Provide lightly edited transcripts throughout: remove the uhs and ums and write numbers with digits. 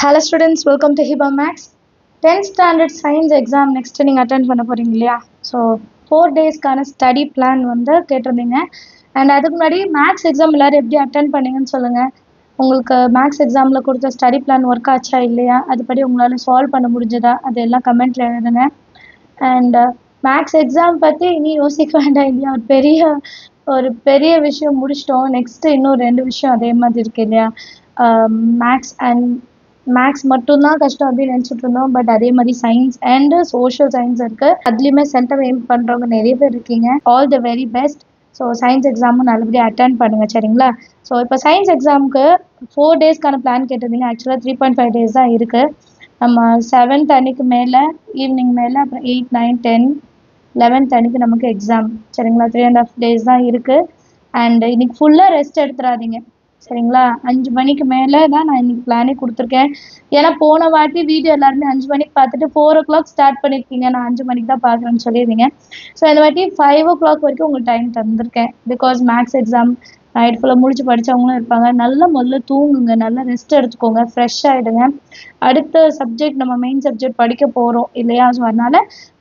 Hello students, welcome to Hiba Max. 10th standard science exam next நீங்கள் attend பண்ண போறீங்க இல்லையா? So 4 daysக்கான study plan வந்து கேட்டிருந்தீங்க. And அதுக்கு முன்னாடி மேக்ஸ் எக்ஸாம் எல்லாரும் எப்படி அட்டென்ட் பண்ணீங்கன்னு சொல்லுங்க. உங்களுக்கு மேக்ஸ் எக்ஸாமில் கொடுத்த ஸ்டடி பிளான் ஒர்க் ஆச்சா இல்லையா, அதுபடி உங்களால் சால்வ் பண்ண முடிஞ்சதா, அது எல்லாம் கமெண்ட்ல எழுதுங்க. அண்ட் மேக்ஸ் எக்ஸாம் பற்றி இனி யோசிக்க வேண்டாம் இல்லையா, ஒரு பெரிய விஷயம் முடிச்சிட்டோம். நெக்ஸ்ட்டு இன்னும் 2 விஷயம் அதே மாதிரி இருக்கு இல்லையா. மேக்ஸ் மட்டும்தான் கஷ்டம் அப்படின்னு நினச்சிட்டு இருந்தோம். பட் அதே மாதிரி சயின்ஸ் அண்ட் சோஷியல் சயின்ஸ் இருக்கு. அதுலேயுமே சென்டர் எய்ம் பண்ணுறவங்க நிறைய பேர் இருக்கீங்க. All the very best. So science எக்ஸாமும் நல்லபடியாக அட்டென்ட் பண்ணுங்க, சரிங்களா? ஸோ இப்போ சயின்ஸ் எக்ஸாமுக்கு 4 டேஸ்க்கான பிளான் கேட்டிருந்தீங்க. ஆக்சுவலாக 3.5 days தான் இருக்குது. நம்ம 7th அன்னைக்கு மேலே ஈவினிங் மேலே, அப்புறம் 8, 9, 10, 11th அன்னைக்கு நமக்கு எக்ஸாம், சரிங்களா? 3.5 days தான் இருக்குது. அண்ட் இன்னைக்கு ஃபுல்லாக ரெஸ்ட் எடுத்துடாதீங்க, சரிங்களா? 5 மணிக்கு மேலே தான் நான் இன்னைக்கு பிளானே கொடுத்துருக்கேன். ஏன்னா போன வாட்டி வீடியோ எல்லாருமே 5 மணிக்கு பார்த்துட்டு 4 o'clock ஸ்டார்ட் பண்ணியிருக்கீங்க. நான் 5 மணிக்கு தான் பார்க்குறேன்னு சொல்லியிருந்தீங்க. ஸோ இந்த வாட்டி 5 o'clock வரைக்கும் உங்களுக்கு டைம் தந்திருக்கேன். பிகாஸ் மேக்ஸ் எக்ஸாம் நைட் ஃபுல்லாக முடிச்சு படித்தவங்களும் இருப்பாங்க. நல்லா முதல்ல தூங்குங்க, நல்லா ரெஸ்ட் எடுத்துக்கோங்க, ஃப்ரெஷ் ஆகிடுங்க. அடுத்த சப்ஜெக்ட் நம்ம மெயின் சப்ஜெக்ட் படிக்க போகிறோம் இல்லையா? ஸோ அதனால்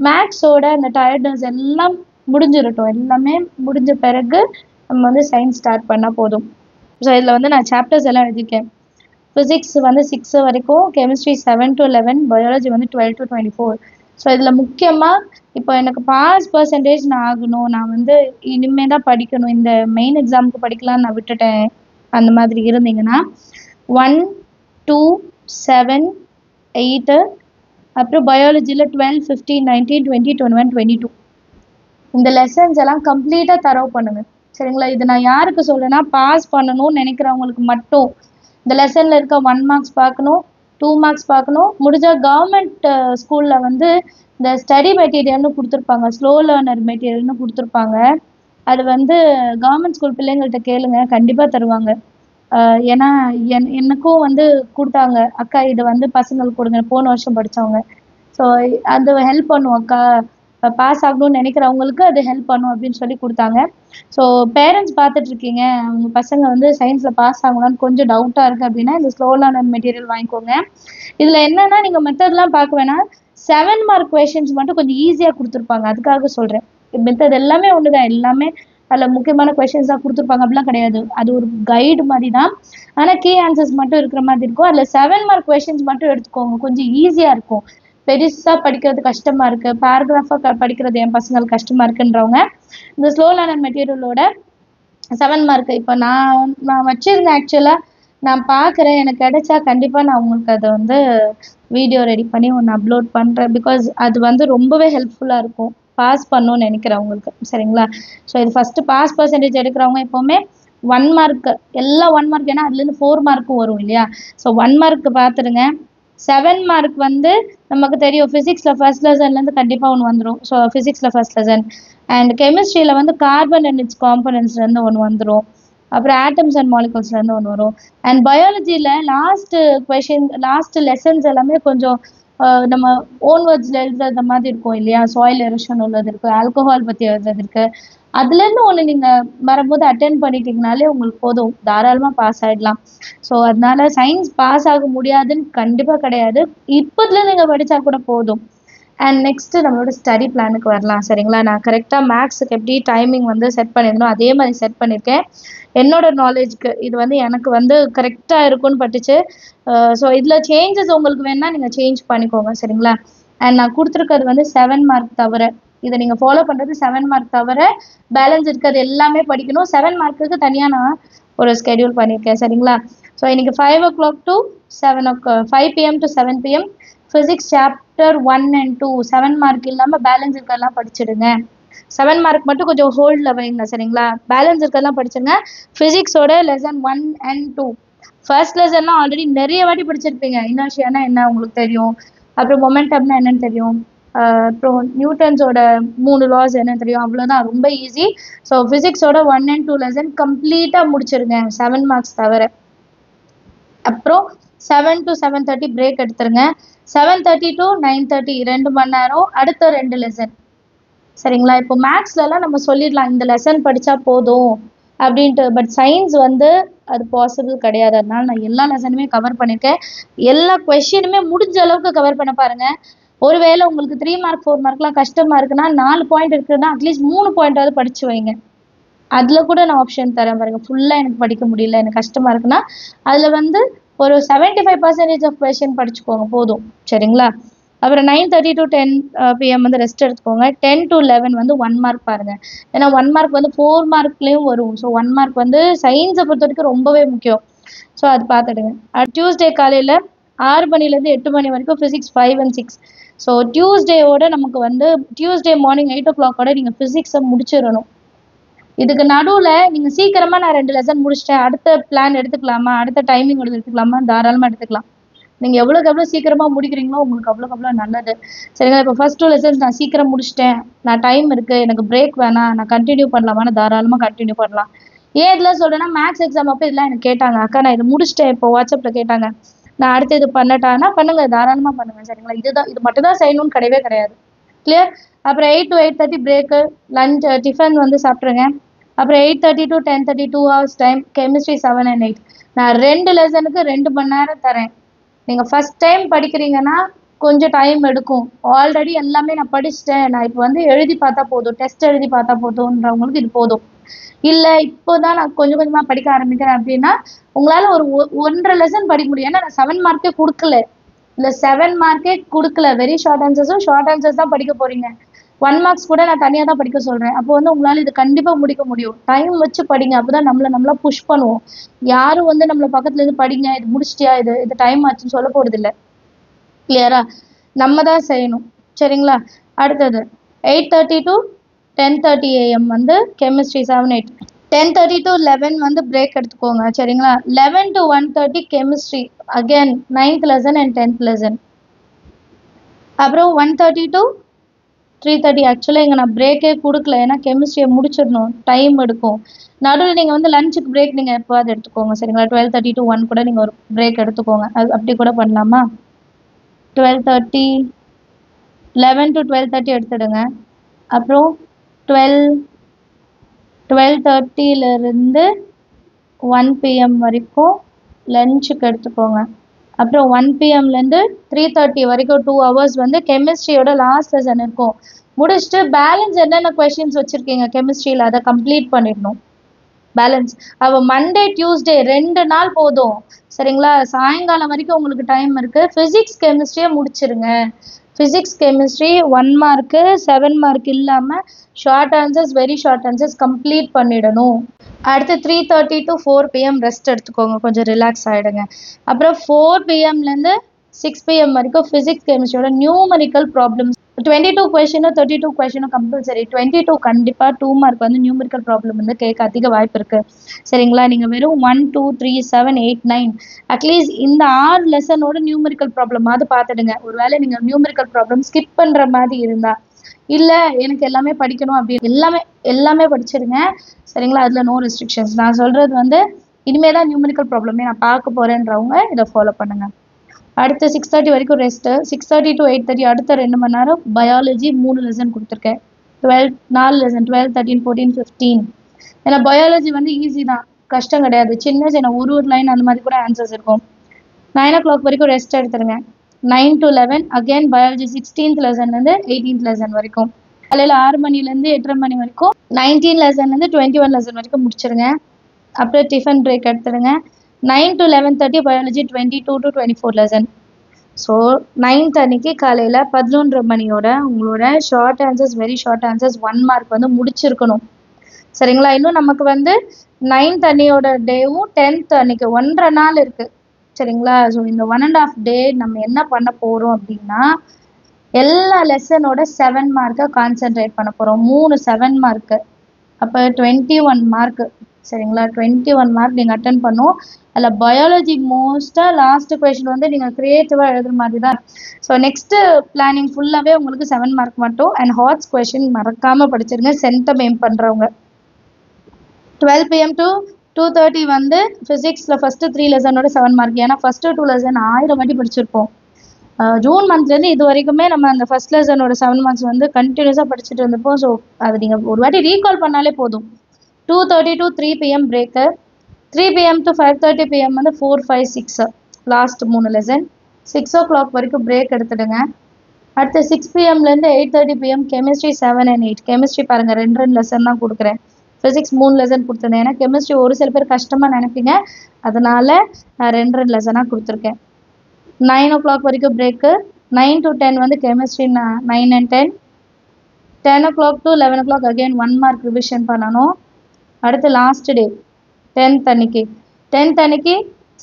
மேக்ஸோட அந்த டயர்ட்னஸ் எல்லாம் முடிஞ்சிடட்டும். எல்லாமே முடிஞ்ச பிறகு நம்ம வந்து சயின்ஸ் ஸ்டார்ட் பண்ணால் போதும். ஸோ இதில் வந்து நான் சாப்டர்ஸ் எல்லாம் எழுதியிருக்கேன். ஃபிசிக்ஸ் வந்து 6 வரைக்கும், கெமிஸ்ட்ரி 7 to 11, பயாலஜி வந்து 12 to 24. ஸோ இதில் முக்கியமாக இப்போ எனக்கு பாஸ் பர்சன்டேஜ் நான் ஆகணும், நான் வந்து இனிமேல் தான் படிக்கணும், இந்த மெயின் எக்ஸாமுக்கு படிக்கலாம்னு நான் விட்டுட்டேன், அந்த மாதிரி இருந்தீங்கன்னா 1, 2, 7, 8, அப்புறம் பயாலஜியில் 12, 15, 19, 20, 21, 22 இந்த லெசன்ஸ் எல்லாம் கம்ப்ளீட்டாக தரவு பண்ணுங்க, சரிங்களா? இது நான் யாருக்கு சொல்றேன்னா, பாஸ் பண்ணணும்னு நினைக்கிறவங்களுக்கு மட்டும். இந்த லெசனில் இருக்க 1 marks பார்க்கணும், 2 marks பார்க்கணும். முடிஞ்சால் கவர்மெண்ட் ஸ்கூலில் வந்து இந்த ஸ்டடி மெட்டீரியல்னு கொடுத்துருப்பாங்க, ஸ்லோ லேர்னர் மெட்டீரியல்னு கொடுத்துருப்பாங்க. அது வந்து கவர்மெண்ட் ஸ்கூல் பிள்ளைங்கள்ட்ட கேளுங்க, கண்டிப்பாக தருவாங்க. ஏன்னா எனக்கும் வந்து கொடுத்தாங்க, அக்கா இது வந்து பசங்களுக்கு கொடுங்க, போன வருஷம் படித்தவங்க. ஸோ அது ஹெல்ப் பண்ணும் அக்கா, பாஸ் ஆகணும்னு நினைக்கிறவங்களுக்கு அது ஹெல்ப் பண்ணும் அப்படின்னு சொல்லி கொடுத்தாங்க. ஸோ பேரண்ட்ஸ் பார்த்துட்டு இருக்கீங்க, அவங்க பசங்க வந்து சயின்ஸில் பாஸ் ஆகலான்னு கொஞ்சம் டவுட்டாக இருக்குது அப்படின்னா இந்த ஸ்லோ லேர்னர் மெட்டீரியல் வாங்கிக்கோங்க. இதில் என்னென்னா, நீங்கள் மெத்தட்லாம் பார்க்க வேணாம், 7 mark கொஷின்ஸ் மட்டும் கொஞ்சம் ஈஸியாக கொடுத்துருப்பாங்க, அதுக்காக சொல்கிறேன். மெத்தட் எல்லாமே ஒன்று தான், எல்லாமே அதில் முக்கியமான கொஷின்ஸ் தான் கொடுத்துருப்பாங்க, அப்படிலாம் கிடையாது. அது ஒரு கைடு மாதிரி தான், ஆனால் கீ ஆன்சர்ஸ் மட்டும் இருக்கிற மாதிரி இருக்கும். அதில் 7 mark கொஷின்ஸ் மட்டும் எடுத்துக்கோங்க, கொஞ்சம் ஈஸியாக இருக்கும். பெருசாக படிக்கிறது கஷ்டமாக இருக்குது, பேராகிராஃபாக படிக்கிறது என் பசங்களுக்கு கஷ்டமாக இருக்குன்றவங்க இந்த ஸ்லோ லேர்னர் மெட்டீரியலோட 7 mark இப்போ நான் வச்சுருந்தேன். ஆக்சுவலாக நான் பார்க்குறேன், எனக்கு கிடைச்சா கண்டிப்பாக நான் உங்களுக்கு அதை வந்து வீடியோ ரெடி பண்ணி ஒன்று அப்லோட் பண்ணுறேன். பிகாஸ் அது வந்து ரொம்பவே ஹெல்ப்ஃபுல்லாக இருக்கும் பாஸ் பண்ணணும்னு நினைக்கிறவங்களுக்கு, சரிங்களா? ஸோ இது ஃபஸ்ட்டு பாஸ் பர்சன்டேஜ் எடுக்கிறவங்க எப்போவுமே 1 mark, எல்லாம் 1 mark, ஏன்னா அதுலேருந்து 4 mark வரும் இல்லையா? So 1 mark பார்த்துடுங்க. 7 mark வந்து நமக்கு தெரியும், ஃபிசிக்ஸில் ஃபர்ஸ்ட் லெசன்லேருந்து கண்டிப்பாக ஒன்று வந்துடும். ஸோ ஃபிசிக்ஸில் ஃபர்ஸ்ட் லெசன். அண்ட் கெமிஸ்ட்ரியில் வந்து கார்பன் அண்ட் இட்ஸ் காம்பனன்ட்ஸ்லேருந்து ஒன்று வந்துடும். அப்புறம் ஆட்டம்ஸ் அண்ட் மாலிகூல்ஸ்லேருந்து ஒன்று வரும். அண்ட் பயாலஜியில் லாஸ்ட் லெசன்ஸ் எல்லாமே கொஞ்சம் நம்ம ஓன் வேர்ட்ஸில் எழுதுறது மாதிரி இருக்கும் இல்லையா? சாயில் எரோஷன் உள்ளது இருக்குது, ஆல்கோஹால் பற்றி எழுதுறது இருக்குது. அதுலேருந்து ஒன்று நீங்கள் வரும்போது அட்டென்ட் பண்ணிட்டீங்கனாலே உங்களுக்கு போதும், தாராளமாக பாஸ் ஆகிடலாம். ஸோ அதனால சயின்ஸ் பாஸ் ஆக முடியாதுன்னு கண்டிப்பாக கிடையாது, இப்போதுலேருந்து நீங்கள் படித்தா கூட போதும். அண்ட் நெக்ஸ்ட்டு நம்மளோட ஸ்டடி பிளானுக்கு வரலாம், சரிங்களா? நான் கரெக்டாக மேக்ஸுக்கு எப்படி டைமிங் வந்து செட் பண்ணியிருந்தோம் அதே மாதிரி செட் பண்ணியிருக்கேன். என்னோட நாலேஜ்க்கு இது வந்து எனக்கு வந்து கரெக்டாக இருக்கும்னு பட்டுச்சு. ஸோ இதில் சேஞ்சஸ் உங்களுக்கு வேணால் நீங்கள் சேஞ்ச் பண்ணிக்கோங்க, சரிங்களா? அண்ட் நான் கொடுத்துருக்கிறது வந்து 7 mark தவிர, இதை நீங்கள் ஃபாலோ பண்ணுறது 7 mark தவிர பேலன்ஸ் இருக்கிறது எல்லாமே படிக்கணும். 7 markக்கு தனியாக நான் ஒரு ஸ்கெடியூல் பண்ணியிருக்கேன், சரிங்களா? ஸோ இன்றைக்கி 5 o'clock to 5 PM to 7 PM physics chapter 1 and 2 7 mark இல்லாமல் பேலன்ஸ் இருக்கிறதெல்லாம் படிச்சிடுங்க. 7 mark மட்டும் கொஞ்சம் ஹோல்டில் வைங்க, சரிங்களா? பேலன்ஸ் இருக்கிறதெல்லாம் படிச்சுங்க. ஃபிசிக்ஸோட லெசன் 1 and 2 ஃபர்ஸ்ட் லெசன்லாம் ஆல்ரெடி நிறைய வாட்டி படிச்சிருப்பீங்க. இனர்ஷியானா என்ன உங்களுக்கு தெரியும், அப்புறம் மொமெண்டம்னா என்னன்னு தெரியும், அப்புறம் நியூட்டன்ஸோட 3 laws என்னன்னு தெரியும், அவ்வளோதான், ரொம்ப ஈஸி. ஸோ ஃபிசிக்ஸோட 1 and 2 லெசன் கம்ப்ளீட்டாக முடிச்சிருங்க 7 marks தவிர. அப்புறம் 7 to 7:30 பிரேக் எடுத்துருங்க. 7:30 to 9:30 2 மணி நேரம், அடுத்த 2 லெசன், சரிங்களா? இப்போ மேக்ஸ்லலாம் நம்ம சொல்லிடலாம் இந்த லெசன் படித்தா போதும் அப்படின்ட்டு. பட் சயின்ஸ் வந்து அது பாசிபிள் கிடையாது. அதனால நான் எல்லா லெசனுமே கவர் பண்ணியிருக்கேன். எல்லா கொஷினுமே முடிஞ்ச அளவுக்கு கவர் பண்ண பாருங்க. ஒருவேளை உங்களுக்கு 3 மார்க் 4 மார்க்லாம் கஷ்டமா இருக்குன்னா 4 பாயிண்ட் இருக்குன்னா அட்லீஸ்ட் 3 பாயிண்டாவது படிச்சு வைங்க. அதுல கூட நான் ஆப்ஷன் தரேன் பாருங்க. ஃபுல்லா எனக்கு படிக்க முடியல, எனக்கு கஷ்டமா இருக்குன்னா அதுல வந்து ஒரு 75% ஆஃப் கொஷின் படிச்சுக்கோங்க போதும். சரிங்களா? அப்புறம் 9:30 to 10 PM வந்து ரெஸ்ட் எடுத்துக்கோங்க. 10 to 11 வந்து 1 மார்க் பாருங்க. ஏன்னா 1 மார்க் வந்து 4 மார்க்லேயும் வரும். ஸோ 1 மார்க் வந்து சயின்ஸை பொறுத்த வரைக்கும் ரொம்பவே முக்கியம். ஸோ அது பார்த்துடுங்க. டியூஸ்டே காலையில் 6 மணிலேருந்து 8 மணி வரைக்கும் ஃபிசிக்ஸ் 5 and 6. ஸோ டியூஸ்டேவோட நமக்கு வந்து டியூஸ்டே மார்னிங் 8 o'clock நீங்கள் ஃபிசிக்ஸை முடிச்சிடணும். இதுக்கு நடுவில் நீங்கள் சீக்கிரமாக நான் 2 லெசன் முடிச்சிட்டேன், அடுத்த பிளான் எடுத்துக்கலாமா, அடுத்த டைமிங் எடுத்துக்கலாமா, தாராளமாக எடுத்துக்கலாம். நீங்கள் எவ்வளோக்கு எவ்வளோ சீக்கிரமாக முடிக்கிறீங்களோ உங்களுக்கு அவ்வளோக்கு அவ்வளோ நல்லது. சரிங்களா? இப்போ ஃபர்ஸ்ட் 2 லெசன்ஸ் நான் சீக்கிரம் முடிச்சிட்டேன், நான் டைம் இருக்குது, எனக்கு பிரேக் வேணாம், நான் கண்டினியூ பண்ணலாமான்னு தாராளமாக கண்டினியூ பண்ணலாம். ஏன் இதெல்லாம் சொல்கிறேன்னா மேக்ஸ் எக்ஸாம் அப்போ இதெல்லாம் எனக்கு கேட்டாங்க, அக்கா நான் இது முடிச்சிட்டேன், இப்போ வாட்ஸ்அப்பில் கேட்டாங்க நான் அடுத்து இது பண்ணட்டானா பண்ணுங்க, தாராளமாக பண்ணுங்க. சரிங்களா? இது மட்டும் தான் செய்யணும்னு கிடையவே கிடையாது. கிளியர்? அப்புறம் 8 to 8:30 பிரேக்கு, லஞ்ச் டிஃபன் வந்து சாப்பிட்ருங்க. அப்புறம் 8:30 to 10:30 2 hours time, chemistry 7 and 8. நான் 2 லெசனுக்கு 2 மணி நேரம் தரேன். நீங்கள் ஃபஸ்ட் டைம் படிக்கிறீங்கன்னா கொஞ்சம் டைம் எடுக்கும். ஆல்ரெடி எல்லாமே நான் படிச்சுட்டேன், நான் இப்போ வந்து எழுதி பார்த்தா போதும், டெஸ்ட் எழுதி பார்த்தா போதும்ன்றவங்களுக்கு இது போதும். இல்லை இப்போ தான் நான் கொஞ்சம் கொஞ்சமாக படிக்க ஆரம்பிக்கிறேன் அப்படின்னா உங்களால் ஒரு 1.5 லெசன் படிக்க முடியும். ஏன்னா நான் 7 மார்க்கே கொடுக்கல, இல்லை 7 மார்க்கே கொடுக்கல, வெரி ஷார்ட் ஆன்சர்ஸ் தான் படிக்க போகிறீங்க. 1 மார்க்ஸ் கூட நான் தனியாக தான் படிக்க சொல்கிறேன். அப்போ வந்து உங்களால் இது கண்டிப்பாக முடிக்க முடியும். டைம் வச்சு படிங்க, அப்போ தான் நம்மளா புஷ் பண்ணுவோம். யாரும் வந்து நம்மளை பக்கத்துலேருந்து படிங்க, இது முடிச்சிட்டியா, இது டைம் ஆச்சுன்னு சொல்ல போகிறது இல்லை. கிளியரா? நம்ம தான் செய்யணும். சரிங்களா? அடுத்தது 8:30 to 10:30 AM வந்து கெமிஸ்ட்ரி 7 8. 10:30 to 11 வந்து பிரேக் எடுத்துக்கோங்க. சரிங்களா? 11 to 1:30 chemistry, again 9th lesson and 10th lesson. அப்புறம் 1:30 to 3:30. ஆக்சுவலாக இங்கே நான் பிரேக்கே கொடுக்கல, ஏன்னா கெமிஸ்ட்ரியை முடிச்சிடணும், டைம் எடுக்கும். நடுவில் நீங்கள் வந்து லஞ்சுக்கு பிரேக் நீங்கள் எப்போவாது எடுத்துக்கோங்க. சரிங்களா? 12:30 to 1 கூட நீங்கள் ஒரு பிரேக் எடுத்துக்கோங்க. அது அப்படி கூட பண்ணலாமா? 12:30 11 to 12:30 எடுத்துடுங்க. அப்புறம் 12:30 1 PM வரைக்கும் லஞ்சுக்கு எடுத்துக்கோங்க. அப்புறம் 1 PMலேருந்து 3:30 வரைக்கும் 2 hours வந்து கெமிஸ்ட்ரியோட லாஸ்ட் லெசன் இருக்கும். முடிச்சுட்டு பேலன்ஸ் என்னென்ன கொஷின்ஸ் வச்சுருக்கீங்க கெமிஸ்ட்ரியில் அதை கம்ப்ளீட் பண்ணிடணும். பேலன்ஸ் அப்போ மண்டே டியூஸ்டே 2 நாள் போதும். சரிங்களா? சாயங்காலம் வரைக்கும் உங்களுக்கு டைம் இருக்குது. ஃபிசிக்ஸ் கெமிஸ்ட்ரியை முடிச்சிருங்க. ஃபிசிக்ஸ் கெமிஸ்ட்ரி 1 மார்க்கு 7 மார்க் இல்லாமல் short answers, very short answers complete பண்ணிடணும். அடுத்து 3:30 to 4 PM ரெஸ்ட் எடுத்துக்கோங்க, கொஞ்சம் ரிலாக்ஸ் ஆகிடுங்க. அப்புறம் 4 PMலேருந்து 6 PM வரைக்கும் ஃபிசிக்ஸ் கெமிஸ்ட்ரியோட நியூமரிக்கல் ப்ராப்ளம்ஸ் 22 கொஷினும் 32 கொஷினும் கம்பல்சரி. 22 கண்டிப்பாக 2 மார்க் வந்து நியூமரிக்கல் ப்ராப்ளம் வந்து கேட்க அதிக வாய்ப்பு இருக்குது. சரிங்களா? நீங்கள் வெறும் 1 2 3 7 8 9 அட்லீஸ்ட் இந்த 6 லெசனோட நியூமரிக்கல் ப்ராப்ளமாவது பார்த்துடுங்க. ஒருவேளை நீங்கள் நியூமரிக்கல் ப்ராப்ளம் ஸ்கிப் பண்ணுற மாதிரி இருந்தால், இல்லை எனக்கு எல்லாமே படிக்கணும் அப்படி எல்லாமே படிச்சிடுங்க. சரிங்களா? அதில் நோ ரெஸ்ட்ரிக்ஷன்ஸ். நான் சொல்கிறது வந்து இனிமேல் தான் நியூமரிக்கல் ப்ராப்ளமே நான் பார்க்க போகிறேன்றவங்க இதை ஃபாலோ பண்ணுங்கள். அடுத்து 6:30 வரைக்கும் ரெஸ்ட்டு. 6:30 to 8:30 அடுத்த 2 மணி நேரம் பயாலஜி 3 லெசன் கொடுத்துருக்கேன். 4 லெசன் 12 13 14 15. ஏன்னா பயாலஜி வந்து ஈஸி தான், கஷ்டம் கிடையாது. சின்ன ஒரு லைன் அந்த மாதிரி கூட ஆன்சர்ஸ் இருக்கும். 9 o'clock வரைக்கும் ரெஸ்ட் எடுத்துருங்க. 9 to 11 again biology 16th லெசன்லேருந்து 18th lesson வரைக்கும். காலையில் 6 மணிலேருந்து 8:30 மணி வரைக்கும் 19 லெசன்லேருந்து 21 லெசன் வரைக்கும் முடிச்சிருங்க. அப்புறம் டிஃபன் பிரேக் எடுத்துடுங்க. 9 to 11:30 biology 22 to 24 lesson. So 9th அன்னைக்கு காலையில் 11:30 மணியோட உங்களோட short answers, very short answers 1 mark வந்து முடிச்சிருக்கணும். சரிங்களா? இன்னும் நமக்கு வந்து 9th அன்னையோட டேவும் 10th அன்னைக்கு 1.5 நாள் இருக்குது. சரிங்களா? ஸோ இந்த 1.5 day நம்ம என்ன பண்ண போகிறோம் அப்படின்னா எல்லா லெசனோட 7 மார்க்கை கான்சென்ட்ரேட் பண்ண போகிறோம். 3 7 மார்க்கு, அப்போ 21 மார்க்கு. சரிங்களா? 21 மார்க் நீங்கள் அட்டன் பண்ணும். அதில் பயாலஜி மோஸ்ட்டாக லாஸ்ட் கொஷின் வந்து நீங்கள் க்ரியேட்டிவாக எழுதுற மாதிரி தான். ஸோ நெக்ஸ்ட்டு பிளானிங் ஃபுல்லாகவே உங்களுக்கு 7 மார்க் மட்டும். அண்ட் ஹாட்ஸ் கொஷின் மறக்காமல் படிச்சிருங்க சென்டம் எய்ம் பண்ணுறவங்க. 12 PM to 2:30 வந்து ஃபிசிக்ஸில் ஃபஸ்ட்டு 3 லெசனோட 7 மார்க். ஏன்னா ஃபஸ்ட்டு 2 லெசன் 1000 வாட்டி படிச்சிருப்போம். ஜூன் மந்த்லேருந்து இது வரைக்குமே நம்ம அந்த ஃபஸ்ட் லெசனோட 7 மார்க்ஸ் வந்து கண்டினியூஸாக படிச்சுட்டு இருந்திருப்போம். ஸோ அது நீங்கள் ஒரு வாட்டி ரீகால் பண்ணாலே போதும். 2:30 to 3 PM break. 3 PM to 5:30 PM வந்து 4, 5, 6 லாஸ்ட் 3 லெசன். 6 o'clock வரைக்கும் பிரேக் எடுத்துடுங்க. அடுத்து 6 PMலேருந்து 8:30 PM கெமிஸ்ட்ரி 7 and 8. கெமிஸ்ட்ரி பாருங்க 2 லெசன் தான் கொடுக்குறேன். ஃபிசிக்ஸ் 3 லெசன் கொடுத்துருந்தேன். ஏன்னா கெமிஸ்ட்ரி ஒரு சில பேர் கஷ்டமாக நினைப்பீங்க, அதனால நான் 2 லெசனாக கொடுத்துருக்கேன். 9 o'clock வரைக்கும் பிரேக்கு. 9 to 10 வந்து chemistry 9 and 10. 10 o'clock to 11 o'clock again 1 mark revision பண்ணணும். அடுத்து லாஸ்ட் டே 10th அன்னைக்கு 10th அன்னைக்கு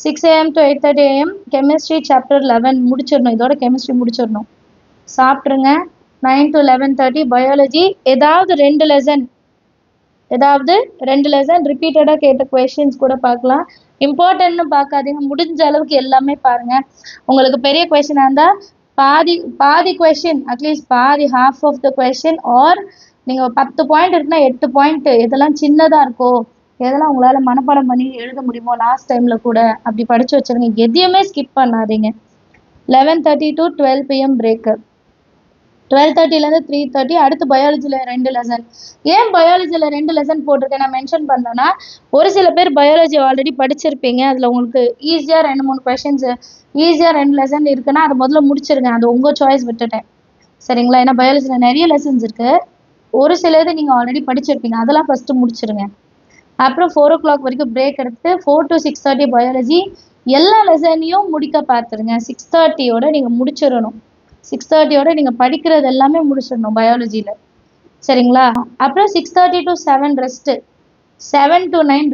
6 AM to 8:30 AM chemistry chapter 11 முடிச்சிடணும். இதோட கெமிஸ்ட்ரி முடிச்சிடணும். சாப்பிட்ருங்க. 9 to 11:30 பயாலஜி ஏதாவது 2 லெசன் ரிப்பீட்டடாக கேட்ட கொஷின்ஸ் கூட பார்க்கலாம். இம்பார்ட்டன்ட்னு பார்க்காதீங்க, முடிஞ்ச அளவுக்கு எல்லாமே பாருங்க. உங்களுக்கு பெரிய கொஷினாக இருந்தால் பாதி கொஷின், அட்லீஸ்ட் பாதி half of the question, or நீங்கள் 10 பாயிண்ட் இருக்குன்னா 8 பாயிண்ட் எதெல்லாம் சின்னதாக இருக்கோ, எதெல்லாம் உங்களால் மனப்பாடம் பண்ணி எழுத முடியுமோ லாஸ்ட் டைமில் கூட அப்படி படித்து வச்சுருங்க. எதையுமே ஸ்கிப் பண்ணாதீங்க. 11:30 to 12 PM பிரேக்கு. 12:30லேருந்து 3:30. அடுத்து பயாலஜியில் 2 லெசன். ஏன் பயாலஜியில் 2 லெசன் போட்டிருக்கேன் நான் மென்ஷன் பண்ணேன்னா, ஒரு சில பேர் பயாலஜி ஆல்ரெடி படிச்சிருப்பீங்க. அதில் உங்களுக்கு ஈஸியாக 2-3 கொஷின்ஸ் ஈஸியாக 2 லெசன் இருக்குன்னா அதை முதல்ல முடிச்சிருங்க. அது உங்கள் சாய்ஸ் விட்டுட்டேன், சரிங்களா? ஏன்னா பயாலஜியில் நிறைய லெசன்ஸ் இருக்குது. ஒரு சிலது நீங்கள் ஆல்ரெடி படிச்சிருப்பீங்க, அதெல்லாம் ஃபஸ்ட்டு முடிச்சிருங்க. அப்புறம் 4 o'clock வரைக்கும் பிரேக் எடுத்து 4 to 6:30 பயாலஜி. எல்லா லெசனையும் முடிக்க பார்த்துருங்க. 6:30யோட நீங்கள் முடிச்சிடணும். 6:30யோட நீங்கள் படிக்கிறது எல்லாமே முடிச்சிடணும் பயாலஜியில், சரிங்களா? அப்புறம் 6:30 to 7 ரெஸ்ட்டு. 7 to 9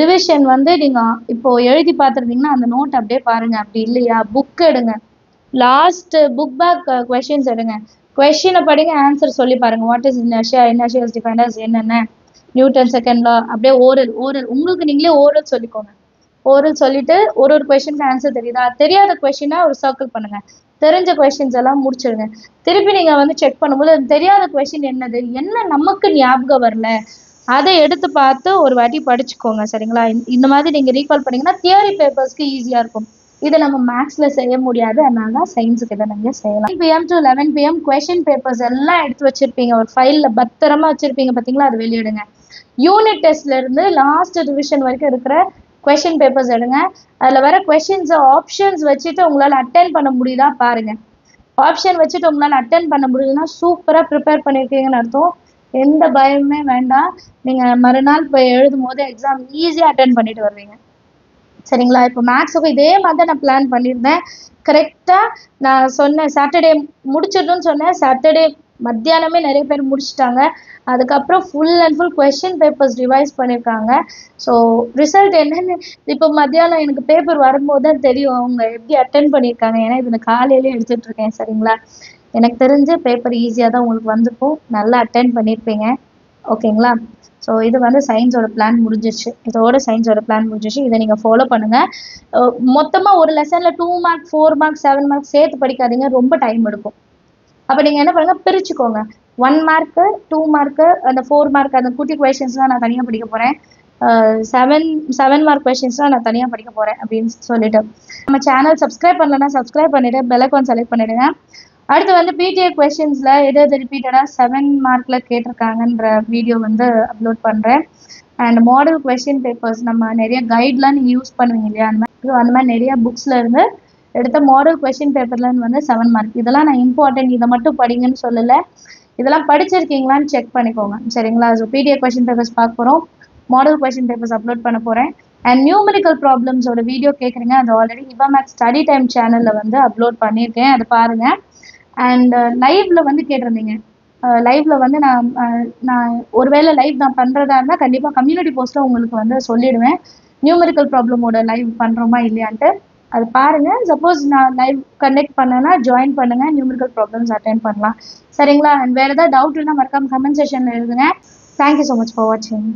ரிவிஷன் வந்து நீங்கள் இப்போது எழுதி பார்த்துருந்தீங்கன்னா அந்த நோட் அப்படியே பாருங்கள். அப்படி இல்லையா புக் எடுங்க. லாஸ்ட் புக் பேக் கொஷின்ஸ் எடுங்க. கொஷினை படிங்க, ஆன்சர் சொல்லி பாருங்கள். What is inertia is defined as என்னென்ன, நியூட்டன் செகண்ட் லா, அப்படியே ஓரல் உங்களுக்கு நீங்களே ஓரல் சொல்லிக்கோங்க. ஓரல் சொல்லிட்டு ஒரு கொஷினுக்கு ஆன்சர் தெரியுதா, தெரியாத கொஷினை ஒரு சர்க்கிள் பண்ணுங்கள். தெரிஞ்ச கொஷின்ஸ் எல்லாம் முடிச்சிடுங்க. திருப்பி நீங்கள் வந்து செக் பண்ணும்போது அது தெரியாத கொஷின் என்ன நமக்கு ஞாபகம் வரல, அதை எடுத்து பார்த்து ஒரு வாட்டி படிச்சுக்கோங்க, சரிங்களா? இந்த மாதிரி நீங்கள் ரீகால் பண்ணிங்கன்னா தியரி பேப்பர்ஸ்க்கு ஈஸியாக இருக்கும். இதை நம்ம மேக்ஸில் செய்ய முடியாது, அதனால தான் சயின்ஸுக்கு இதை நீங்கள் செய்யலாம். 9 PM to 11 PM question papers எல்லாம் எடுத்து வச்சுருப்பீங்க, ஒரு ஃபைலில் பத்திரமா வச்சுருப்பீங்க பார்த்தீங்களா, அது வெளியிடுங்க. யூனிட் டெஸ்ட்லேருந்து லாஸ்ட் ரிவிஷன் வரைக்கும் இருக்கிற கொஷின் பேப்பர்ஸ் எடுங்க. அதில் வர கொஷின்ஸை ஆப்ஷன்ஸ் வச்சுட்டு உங்களால் அட்டென்ட் பண்ண முடியுதா பாருங்கள். ஆப்ஷன் வச்சுட்டு உங்களால் அட்டென்ட் பண்ண முடியுதுன்னா சூப்பராக ப்ரிப்பேர் பண்ணியிருக்கீங்கன்னு அர்த்தம். எந்த பயமுமே வேண்டாம். நீங்கள் மறுநாள் போய் எழுதும் போது எக்ஸாம் ஈஸியாக அட்டென்ட் பண்ணிட்டு வருவீங்க, சரிங்களா? இப்போ மேக்ஸுக்கு இதே மாதிரி தான் நான் பிளான் பண்ணியிருந்தேன். கரெக்டாக நான் சொன்னேன் சாட்டர்டே முடிச்சிடணும்னு சொன்னேன். சாட்டர்டே மத்தியானமே நிறைய பேர் முடிச்சிட்டாங்க. அதுக்கப்புறம் full and full question papers revise பண்ணியிருக்காங்க. ஸோ ரிசல்ட் என்னன்னு இப்போ மத்தியானம் எனக்கு பேப்பர் வரும்போது தான் தெரியும் அவங்க எப்படி அட்டென்ட் பண்ணியிருக்காங்க. ஏன்னா இது நான் காலையிலே எடுத்துகிட்ருக்கேன், சரிங்களா? எனக்கு தெரிஞ்ச பேப்பர் ஈஸியாக தான் உங்களுக்கு வந்திருக்கும், நல்லா அட்டென்ட் பண்ணியிருப்பீங்க, ஓகேங்களா? ஸோ இது வந்து சயின்ஸோட பிளான் முடிஞ்சிச்சு. சயின்ஸோட பிளான் முடிஞ்சிச்சு. இதை நீங்கள் ஃபாலோ பண்ணுங்கள். மொத்தமாக ஒரு லெசனில் 2 mark 4 mark 7 mark சேர்த்து படிக்காதீங்க, ரொம்ப டைம் எடுக்கும். அப்போ நீங்கள் என்ன பண்ணுங்கள், பிரிச்சுக்கோங்க. 1 mark 2 mark அந்த 4 mark அந்த குட்டி கொஷின்ஸ்லாம் நான் தனியாக படிக்க போகிறேன். 7 mark கொஷின்ஸ்லாம் நான் தனியாக படிக்க போகிறேன் அப்படின்னு சொல்லிட்டு நம்ம சேனல் சப்ஸ்கிரைப் பண்ணலன்னா சப்ஸ்கிரைப் பண்ணிவிட்டு பெல் ஐகான் செலக்ட் பண்ணிவிடுங்க. அடுத்து வந்து பிடிஏ கொஷின்ஸில் எது ரிப்பீட்டடாக 7 markல கேட்டிருக்காங்கன்ற வீடியோ வந்து அப்லோட் பண்ணுறேன். அண்ட் மாடல் கொஷின் பேப்பர்ஸ் நம்ம நிறைய கைட்லாம் நீங்கள் யூஸ் பண்ணுவீங்க இல்லையா, அந்த மாதிரி நிறைய புக்ஸில் இருந்து எடுத்த மாடல் கொஷின் பேப்பர்லன்னு வந்து 7 mark. இதெல்லாம் நான் இம்பார்ட்டன்ட், இதை மட்டும் படிங்கன்னு சொல்லலை, இதெல்லாம் படிச்சிருக்கீங்களான்னு செக் பண்ணிக்கோங்க, சரிங்களா? ஸோ பிடிஏ கொஷின் பேப்பர்ஸ் பார்க்க போகிறோம், மாடல் கொஷின் பேப்பர்ஸ் அப்லோட் பண்ண போகிறேன். அண்ட் நியூமெரிக்கல் ப்ராப்ளம்ஸோட வீடியோ கேட்குறீங்க, அது ஆல்ரெடி இவாமேக்ஸ் ஸ்டடி டைம் சேனலில் வந்து அப்லோட் பண்ணியிருக்கேன், அதை பாருங்கள். அண்ட் லைவ்ல வந்து கேட்டிருந்தீங்க, லைவ்ல வந்து நான் ஒருவேளை லைவ் நான் பண்ணுறதா இருந்தால் கண்டிப்பாக கம்யூனிட்டி போஸ்ட்டில் உங்களுக்கு வந்து சொல்லிடுவேன் நியூமெரிக்கல் ப்ராப்ளமோட லைவ் பண்ணுறோமா இல்லையான்ட்டு. அது பாருங்கள். சப்போஸ் நான் லைவ் கண்டக்ட் பண்ணேன்னா ஜாயின் பண்ணுங்கள், நியூமெரிக்கல் ப்ராப்ளம்ஸ் அட்டென்ட் பண்ணலாம், சரிங்களா? அண்ட் வேறு ஏதாவது டவுட் இருந்தால் மறக்காமல் கமெண்ட் செக்ஷனில் எழுதுங்க. தேங்க்யூ ஸோ மச் ஃபார் வாட்சிங்.